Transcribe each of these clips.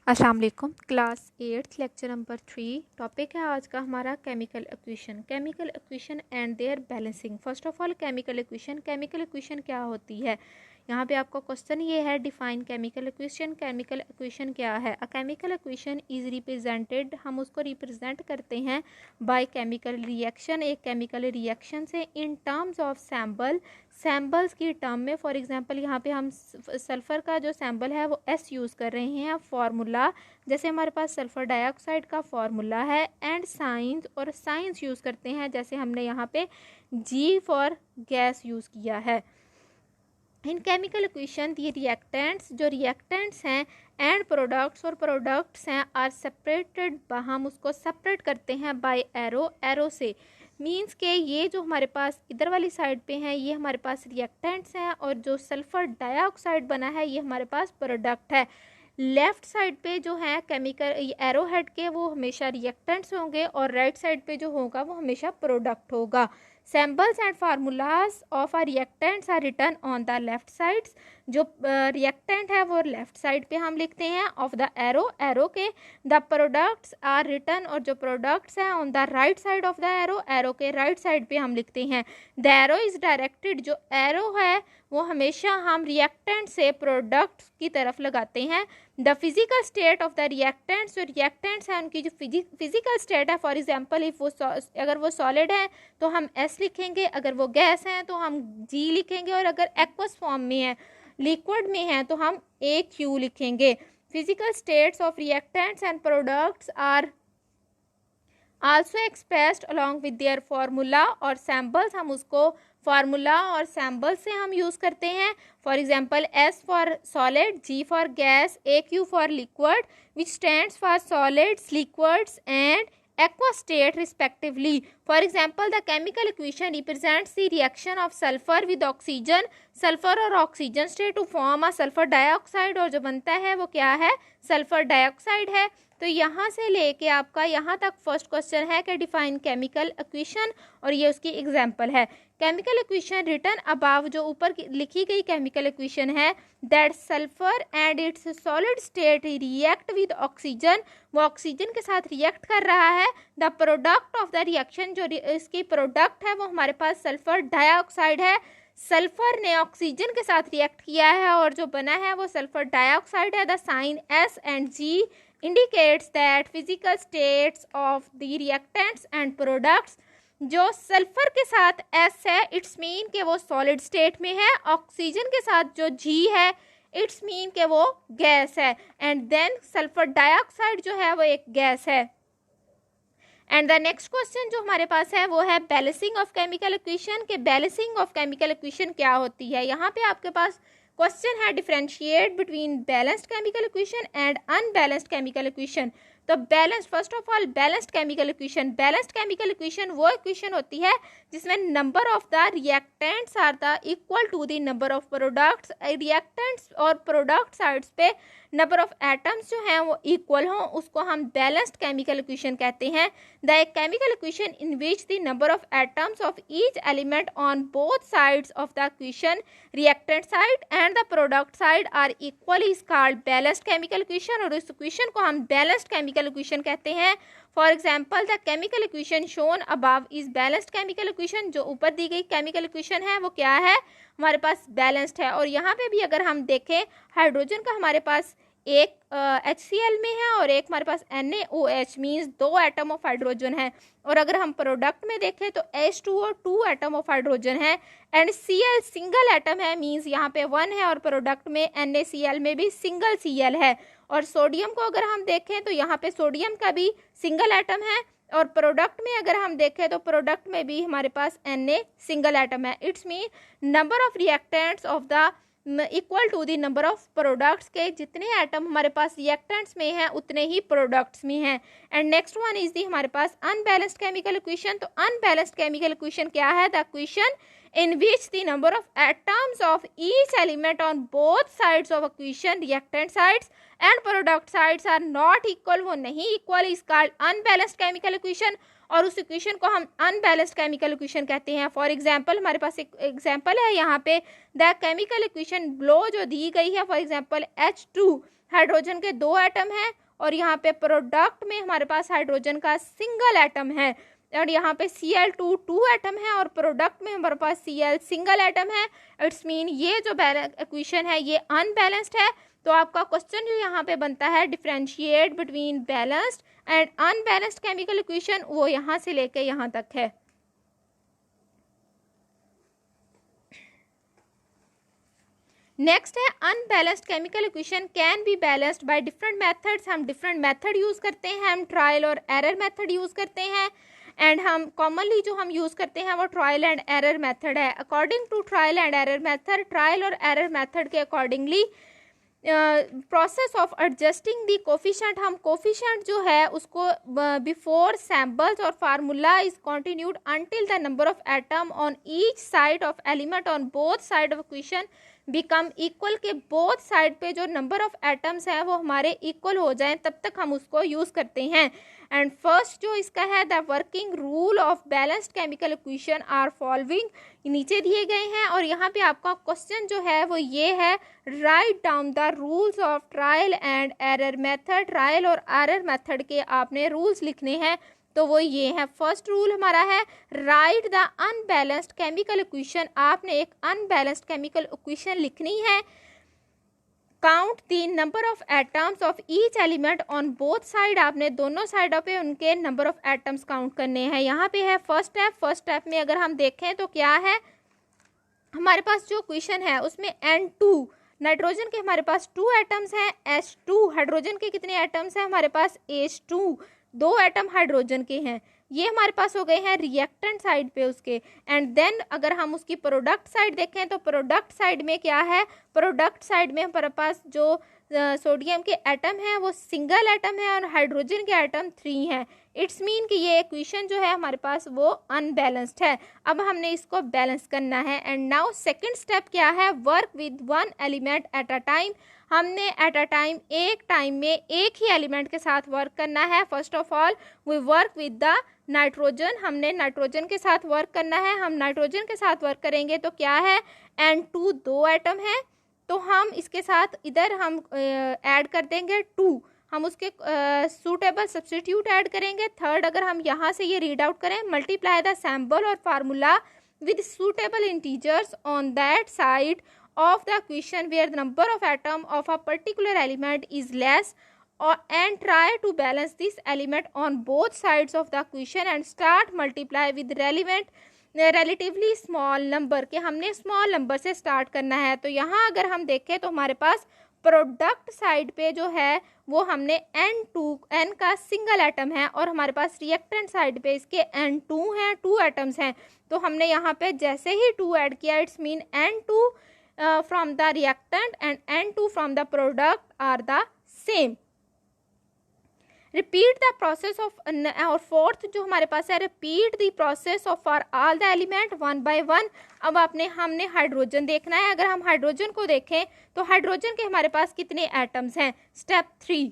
अस्सलाम वालेकुम। Class 8 lecture number 3 topic है आज का हमारा chemical equation and their balancing. First of all chemical equation क्या होती है। यहाँ पे आपका क्वेश्चन ये है, डिफाइन केमिकल इक्वेशन क्या है। A chemical equation is represented, हम उसको रिप्रेजेंट करते हैं बाय केमिकल रिएक्शन, एक केमिकल रिएक्शन से, इन टर्म्स ऑफ सैम्बल्स की टर्म में। फॉर एग्जांपल यहाँ पे हम सल्फ़र का जो सैम्बल है वो एस यूज़ कर रहे हैं। फार्मूला जैसे हमारे पास सल्फ़र डाइऑक्साइड का फार्मूला है, एंड साइंस यूज़ करते हैं, जैसे हमने यहाँ पे जी फॉर गैस यूज़ किया है। इन केमिकल इक्वेशन दी रिएक्टेंट्स हैं एंड प्रोडक्ट्स हैं आर सेपरेटेड, हम उसको सेपरेट करते हैं बाय एरो से। मींस के ये जो हमारे पास इधर वाली साइड पे हैं ये हमारे पास रिएक्टेंट्स हैं, और जो सल्फर डाइऑक्साइड बना है ये हमारे पास प्रोडक्ट है। लेफ्ट साइड पे जो है केमिकल एरो हेड के वो हमेशा रिएक्टेंट्स होंगे, और राइट साइड पे जो होगा वो हमेशा प्रोडक्ट होगा। Symbols and formulas of a reactants are written on the left sides, जो रिएक्टेंट है वो लेफ्ट साइड पे हम लिखते हैं ऑफ द एरो के। द प्रोडक्ट्स आर रिटन, और जो प्रोडक्ट्स हैं on the right side of the arrow के राइट साइड पे हम लिखते हैं। द एरो इज डायरेक्टेड, जो एरो है वो हमेशा हम रिएक्टेंट से प्रोडक्ट की तरफ लगाते हैं। The physical state of the reactants, जो रिएक्टेंट्स हैं उनकी जो फिजिकल स्टेट है, फॉर एग्जांपल इफ वो अगर वो सॉलिड है तो हम एस लिखेंगे, अगर वो गैस है तो हम जी लिखेंगे, और अगर एक्वस फॉर्म में है, लिक्विड में है, तो हम ए क्यू लिखेंगे। Physical states of reactants and products are also expressed along with their formula और सैम्बल्स, हम उसको फार्मूला और सैम्बल से हम यूज़ करते हैं। For example s for solid, g for gas, a q for liquid, which stands for solids, liquids and aqueous state respectively. For example, the chemical equation represents the reaction of sulfur with oxygen, sulphur और oxygen state to form a sulphur dioxide, और जो बनता है वो क्या है, sulphur dioxide है। तो यहाँ से लेके आपका यहाँ तक फर्स्ट क्वेश्चन है कि डिफाइन केमिकल इक्वेशन, और ये उसकी एग्जांपल है। केमिकल इक्वेशन रिटन अबाव, जो ऊपर लिखी गई केमिकल इक्वेशन है, that sulphur and it's solid state react with oxygen, वो ऑक्सीजन के साथ रिएक्ट कर रहा है। The product of the reaction, जो इसकी प्रोडक्ट है वो हमारे पास सल्फर डाइऑक्साइड है। सल्फर ने ऑक्सीजन के साथ रिएक्ट किया है और जो बना है वो सल्फर डाइऑक्साइड है। The sign s and g indicates that physical states of the reactants and products, जो सल्फर के साथ एस है इट्स मीन के वो सॉलिड स्टेट में है, ऑक्सीजन के साथ जो जी है इट्स मीन के वो गैस है, एंड देन सल्फर डाइऑक्साइड जो है वो एक गैस है। एंड द नेक्स्ट क्वेश्चन जो हमारे पास है वो है बैलेंसिंग ऑफ केमिकल इक्वेशन, के बैलेंसिंग ऑफ केमिकल इक्वेशन क्या होती है। यहाँ पे आपके पास क्वेश्चन है, differentiate between balanced chemical equation and unbalanced chemical equation. तो balance, first of all balanced chemical equation वो इक्वेशन होती है जिसमें number of the reactants are the equal to the number of products, reactants और product sides पे number of atoms जो हैं वो इक्वल हों, उसको हम बैलेंस्ड केमिकल इक्वेशन कहते हैं। The chemical equation in which the number of atoms of each element on both sides of the equation, reactant side and the product side are equal is called balanced chemical equation, और इस equation को हम balanced chemical equation कहते हैं। For example the chemical equation shown above is balanced chemical equation, जो ऊपर दी गई chemical equation है वो क्या है, हमारे पास बैलेंस्ड है। और यहाँ पे भी अगर हम देखें, हाइड्रोजन का हमारे पास एक HCl में है और एक हमारे पास NaOH, means 2 atom of hydrogen है। और अगर हम प्रोडक्ट में देखें तो H2O 2 एटम ऑफ हाइड्रोजन है, एंड Cl सिंगल एटम है, मीन्स यहाँ पे 1 है, और प्रोडक्ट में NaCl में भी सिंगल Cl है। और सोडियम को अगर हम देखें तो यहाँ पे सोडियम का भी सिंगल एटम है, और प्रोडक्ट में अगर हम देखें तो प्रोडक्ट में भी हमारे पास Na सिंगल एटम है। It's mean number of reactants of the equal to the number of products, के जितने एटम हमारे पास रिएक्टेंट्स में हैं उतने ही प्रोडक्ट्स में हैं। And next one is the हमारे पास अनबैलेंस्ड केमिकल इक्वेशन। तो अनबैलेंस्ड केमिकल इक्वेशन क्या है, the equation in which the number of atoms of each element on both sides of equation, reactant sides and product sides are not equal, वो नहीं equal, is called unbalanced chemical equation, और उस equation को हम unbalanced chemical equation कहते हैं। For example हमारे पास एक एग्जांपल है यहाँ पे, द केमिकल इक्वेशन ब्लो जो दी गई है, फॉर एग्जांपल H2 हाइड्रोजन के 2 एटम हैं और यहाँ पे प्रोडक्ट में हमारे पास हाइड्रोजन का सिंगल एटम है, और यहाँ पे Cl2 2 एटम है और प्रोडक्ट में हमारे पास Cl सिंगल एटम है। इट्स मीन ये जो इक्वेशन है ये अनबैलेंस्ड है। तो आपका क्वेश्चन जो यहाँ पे बनता है differentiate between balanced and unbalanced chemical equation, वो यहाँ से लेके यहाँ तक है। नेक्स्ट है unbalanced chemical equation can be balanced by different methods. हम डिफरेंट मेथड यूज करते हैं, हम ट्रायल और एरर मेथड यूज करते हैं, एंड हम कॉमनली जो हम यूज करते हैं वो ट्रायल एंड एरर मेथड है। According to trial and error method, trial और एरर मेथड के accordingly process of adjusting the coefficient, हम कोफिशिएंट जो है उसको बिफोर सैम्पल्स और formula is continued until the number of atom on each side of element on both side of equation become equal, के both side पे जो number of atoms हैं वो हमारे इक्वल हो जाएं, तब तक हम उसको यूज करते हैं। एंड फर्स्ट जो इसका है the working rule of balanced chemical equation are following, नीचे दिए गए हैं। और यहाँ पे आपका क्वेश्चन जो है वो ये है, write down the rules of trial and error method. Trial और एरर मेथड के आपने रूल्स लिखने हैं, तो वो ये है। फर्स्ट रूल हमारा है right the unbalanced chemical equation, आपने एक अनबैलेंस्ड केमिकल इक्वेशन लिखनी है। Count the number of atoms of each element on both side, आपने दोनों साइडों पे उनके नंबर ऑफ एटम्स काउंट करने हैं। यहाँ पे है फर्स्ट स्टेप। फर्स्ट स्टेप में अगर हम देखें तो क्या है, हमारे पास जो इक्वेशन है उसमें N2 नाइट्रोजन के हमारे पास 2 एटम्स हैं, H2 हाइड्रोजन के कितने एटम्स हैं हमारे पास H2 2 एटम हाइड्रोजन के हैं। ये हमारे पास हो गए हैं रिएक्टेंट साइड पे उसके। एंड देन अगर हम उसकी प्रोडक्ट साइड देखें तो प्रोडक्ट साइड में क्या है, प्रोडक्ट साइड में हमारे पास जो सोडियम के एटम हैं वो सिंगल एटम है और हाइड्रोजन के एटम 3 हैं। इट्स मीन कि ये इक्वेशन जो है हमारे पास वो अनबैलेंस्ड है। अब हमने इसको बैलेंस करना है। एंड नाउ सेकंड स्टेप क्या है, work with one element at a time. हमने एट अ टाइम, एक टाइम में एक ही एलिमेंट के साथ वर्क करना है। First of all we work with the nitrogen, हमने नाइट्रोजन के साथ वर्क करना है। हम नाइट्रोजन के साथ वर्क करेंगे तो क्या है, N2 2 एटम है, तो हम इसके साथ इधर हम ऐड कर देंगे 2, हम उसके सूटेबल सब्स्टिट्यूट ऐड करेंगे। थर्ड अगर हम यहाँ से ये रीड आउट करें, मल्टीप्लाई द सैम्पल और formula with suitable integers on that side of the equation where the number of atom of a particular element is less, and try to balance this element on both sides of the equation and start multiply with relatively small number, के हमने small number से start करना है। तो यहाँ अगर हम देखें तो हमारे पास प्रोडक्ट साइड पे जो है वो हमने N का सिंगल एटम है और हमारे पास रिएक्टेंट साइड पे इसके N2 हैं, 2 एटम्स हैं। तो हमने यहाँ पे जैसे ही 2 ऐड किया, it's mean N2 from the reactant and N2 from the product are the same. Repeat the process of, और फोर्थ जो हमारे पास है, repeat the process of for all the element one by one। अब हमने hydrogen देखना है। अगर हम हाइड्रोजन को देखें तो हाइड्रोजन के हमारे पास कितने एटम्स हैं, स्टेप 3।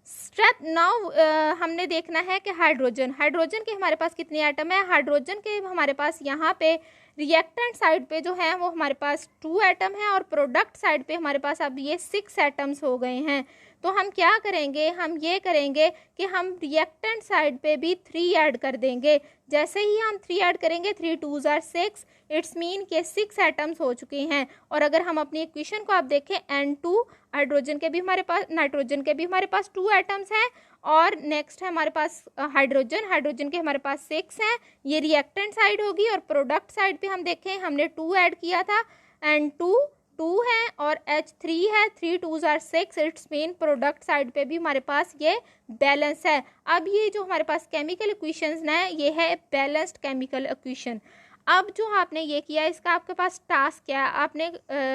स्टेप नाउ हमने देखना है कि हाइड्रोजन के हमारे पास कितने एटम है। हाइड्रोजन के हमारे पास यहाँ पे रिएक्टेंट साइड पे जो है वो हमारे पास 2 एटम है और प्रोडक्ट साइड पे हमारे पास अब ये 6 एटम्स हो गए हैं। तो हम क्या करेंगे, हम ये करेंगे कि हम रिएक्टेंट साइड पे भी 3 ऐड कर देंगे। जैसे ही हम 3 ऐड करेंगे, 3 2s are 6, इट्स मीन के 6 एटम्स हो चुके हैं। और अगर हम अपनी इक्वेशन को आप देखें, N2 हाइड्रोजन के भी हमारे पास, नाइट्रोजन के भी हमारे पास 2 एटम्स हैं, और नेक्स्ट है हमारे पास हाइड्रोजन के हमारे पास 6 हैं। ये रिएक्टेंट साइड होगी और प्रोडक्ट साइड पे हम देखें हमने 2 ऐड किया था, N2 2 है और H3 है, 3 2s are 6, it's mean product side पे भी हमारे पास ये बैलेंस है। अब ये जो हमारे पास केमिकल इक्वेशंस हैं ये है बैलेंस्ड केमिकल इक्वेशन। अब जो आपने ये किया, इसका आपके पास टास्क क्या है, आपने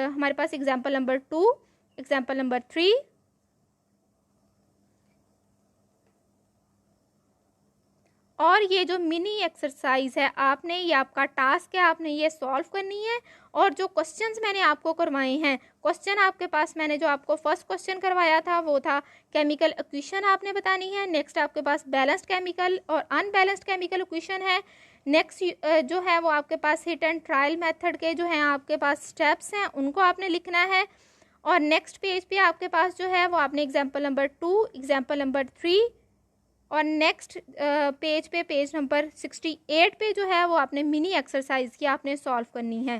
हमारे पास एग्जाम्पल नंबर 2, एग्जाम्पल नंबर 3 और ये जो मिनी एक्सरसाइज है, आपने ये आपका टास्क है, आपने ये सॉल्व करनी है। और जो क्वेश्चंस मैंने आपको करवाए हैं, क्वेश्चन आपके पास मैंने जो आपको फर्स्ट क्वेश्चन करवाया था वो था केमिकल इक्वेशन आपने बतानी है। नेक्स्ट आपके पास बैलेंस्ड केमिकल और अनबैलेंस्ड केमिकल इक्वेशन है। नेक्स्ट जो है वो आपके पास हिट एंड ट्रायल मेथड के जो हैं आपके पास स्टेप्स हैं, उनको आपने लिखना है। और नेक्स्ट पेज पे आपके पास जो है वो आपने एग्जाम्पल नंबर 2, एग्जाम्पल नंबर 3 और नेक्स्ट पेज पे पेज नंबर 68 पे जो है वो आपने मिनी एक्सरसाइज की आपने सॉल्व करनी है।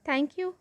Thank you.